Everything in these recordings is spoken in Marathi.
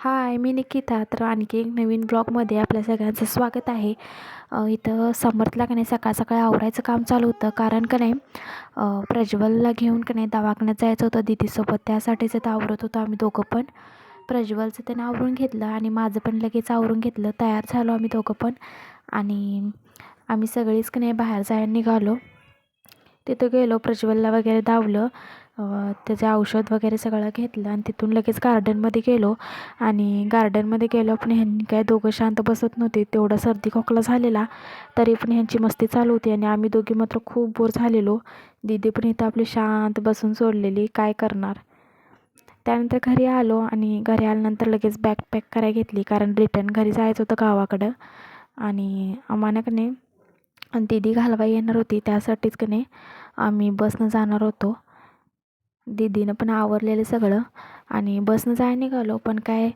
हाय, मी निकिता. तर आणखी एक नवीन ब्लॉगमध्ये आपल्या सगळ्यांचं स्वागत आहे. इथं समर्थला का नाही सकाळ सकाळी आवरायचं काम चालू होतं, कारण का नाही प्रज्वलला घेऊन का नाही दवाखान्यात जायचं होतं दीदीसोबत. त्यासाठीच इथं आवरत होतो आम्ही दोघं पण. प्रज्वलचं त्यानं आवरून घेतलं आणि माझं पण लगेच आवरून घेतलं. तयार झालो आम्ही दोघं पण आणि आम्ही सगळीच का नाही बाहेर जायला निघालो. तिथं गेलो, प्रज्वलला वगैरे धावलं, त्याचे औषध वगैरे सगळं घेतलं आणि तिथून लगेच गार्डनमध्ये गेलो. आणि गार्डनमध्ये गेलो पण ह्यांनी काय दोघं शांत बसत नव्हते. तेवढा सर्दी खोकला झालेला तरी पण ह्यांची मस्ती चालू होती आणि आम्ही दोघी मात्र खूप बोर झालेलो. दीदी पण इथं आपली शांत बसून सोडलेली, काय करणार. त्यानंतर घरी आलो आणि घरी आल्यानंतर लगेच बॅग पॅक करायला घेतली, कारण रिटर्न घरी जायचं होतं गावाकडं. आणि आम्हाला का नाही दीदी घालवाई येणार होती, त्यासाठीच का नाही आम्ही बसनं जाणार होतो. दीदीनं पण आवरलेलं सगळं आणि बसनं जायला निघालो, पण काय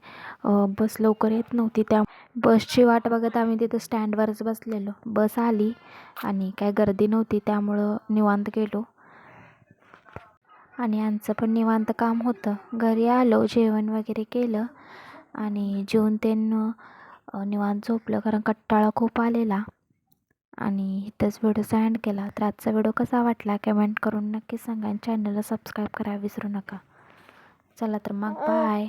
बस लवकर येत नव्हती. त्या बसची वाट बघत आम्ही तिथं स्टँडवरच बसलेलो. बस आली आणि काय गर्दी नव्हती, त्यामुळं निवांत गेलो आणि आमचं पण निवांत काम होतं. घरी आलो, जेवण वगैरे केलं आणि जेवून ते निवांत झोपलं, कारण कंटाळा खूप आलेला. आणि इथंच व्हिडिओ एंड केला. तर आजचा व्हिडिओ कसा वाटला कमेंट करून नक्की सांगा आणि चॅनलला सबस्क्राईब करायला विसरू नका. चला तर मग बाय.